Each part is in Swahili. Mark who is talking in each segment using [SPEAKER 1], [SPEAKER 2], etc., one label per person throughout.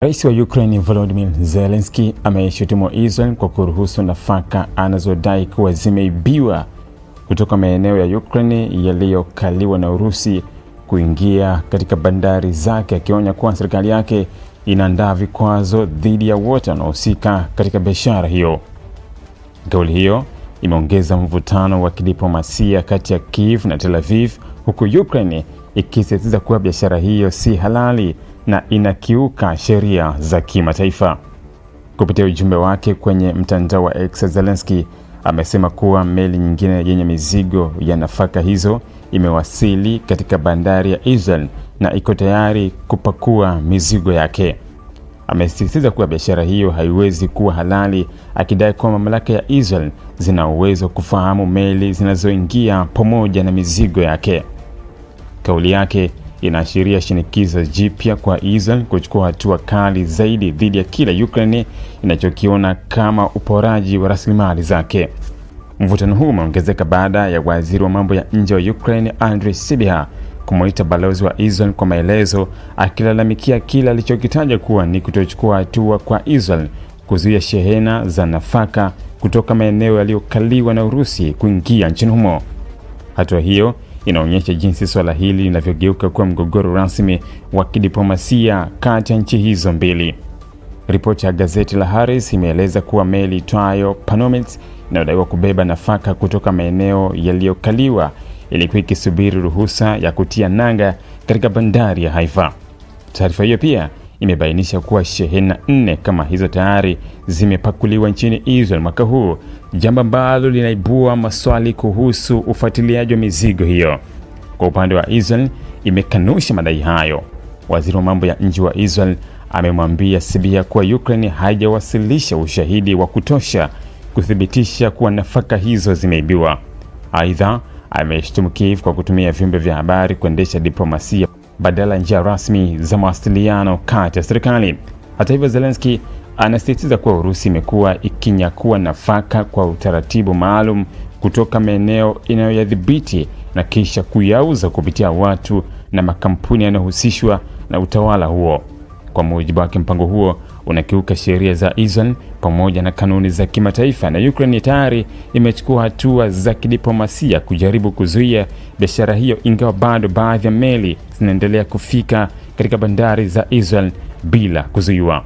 [SPEAKER 1] Rais wa Ukraine Volodymyr Zelensky ameishutumu Israel kwa kuruhusu nafaka anazodai kuwa zimeibiwa kutoka maeneo ya Ukraine yaliyokaliwa na Urusi kuingia katika bandari zake, akionya kuwa serikali yake inaandaa vikwazo dhidi ya wote wanaohusika katika biashara hiyo. Kauli hiyo imeongeza mvutano wa kidiplomasia kati ya Kiev na Tel Aviv, huku Ukraine ikisisitiza kuwa biashara hiyo si halali na inakiuka sheria za kimataifa. Kupitia ujumbe wake kwenye mtandao wa X, Zelensky amesema kuwa meli nyingine yenye mizigo ya nafaka hizo imewasili katika bandari ya Israel na iko tayari kupakua mizigo yake. Amesisitiza kuwa biashara hiyo haiwezi kuwa halali, akidai kuwa mamlaka ya Israel zina uwezo wa kufahamu meli zinazoingia pamoja na mizigo yake. Kauli yake inaashiria shinikizo jipya kwa Israel kuchukua hatua kali zaidi dhidi ya kila Ukraine inachokiona kama uporaji wa rasilimali zake. Mvutano huu umeongezeka baada ya waziri wa mambo ya nje wa Ukraine Andriy Sybiha kumuita balozi wa Israel kwa maelezo, akilalamikia kila alichokitaja kuwa ni kutochukua hatua kwa Israel kuzuia shehena za nafaka kutoka maeneo yaliyokaliwa na Urusi kuingia nchini humo. Hatua hiyo inaonyesha jinsi swala hili linavyogeuka kuwa mgogoro rasmi wa kidiplomasia kati ya nchi hizo mbili. Ripoti ya gazeti la Haaretz imeeleza kuwa meli itwayo Panomet inayodaiwa kubeba nafaka kutoka maeneo yaliyokaliwa ilikuwa ikisubiri ruhusa ya kutia nanga katika bandari ya Haifa. Taarifa hiyo pia imebainisha kuwa shehena 4 kama hizo tayari zimepakuliwa nchini Israel mwaka huu, jambo ambalo linaibua maswali kuhusu ufuatiliaji wa mizigo hiyo. Kwa upande wa Israel, imekanusha madai hayo. Waziri wa mambo ya nje wa Israel amemwambia Sybiha kuwa Ukraine haijawasilisha ushahidi wa kutosha kuthibitisha kuwa nafaka hizo zimeibiwa. Aidha, ameshtumu Kiev kwa kutumia vyombo vya habari kuendesha diplomasia badala ya njia rasmi za mawasiliano kati ya serikali. Hata hivyo, Zelensky anasisitiza kuwa Urusi imekuwa ikinyakua nafaka kwa utaratibu maalum kutoka maeneo inayoyadhibiti na kisha kuyauza kupitia watu na makampuni yanayohusishwa na utawala huo. Kwa mujibu wake, mpango huo unakiuka sheria za Israel pamoja na kanuni za kimataifa, na Ukraine tayari imechukua hatua za kidiplomasia kujaribu kuzuia biashara hiyo, ingawa bado baadhi ya meli zinaendelea kufika katika bandari za Israel bila kuzuiwa.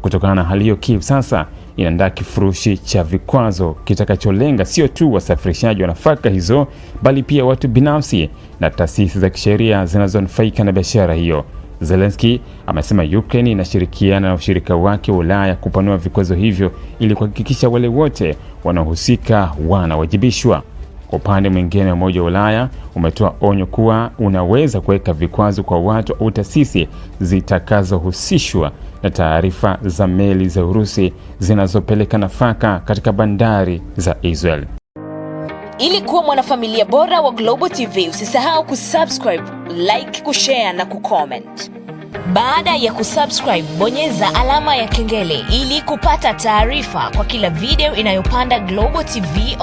[SPEAKER 1] Kutokana na hali hiyo, Kiev sasa inaandaa kifurushi cha vikwazo kitakacholenga sio tu wasafirishaji wa nafaka hizo, bali pia watu binafsi na taasisi za kisheria zinazonufaika na biashara hiyo. Zelensky amesema Ukraine inashirikiana na ushirika wake wa Ulaya kupanua vikwazo hivyo ili kuhakikisha wale wote wanaohusika wanawajibishwa. Kwa upande mwingine, Umoja wa Ulaya umetoa onyo kuwa unaweza kuweka vikwazo kwa watu au taasisi zitakazohusishwa na taarifa za meli za Urusi zinazopeleka nafaka katika bandari za Israel.
[SPEAKER 2] Ili kuwa mwanafamilia bora wa Global TV, usisahau kusubscribe, like, kushare na kucomment. Baada ya kusubscribe, bonyeza alama ya kengele ili kupata taarifa kwa kila video inayopanda Global TV.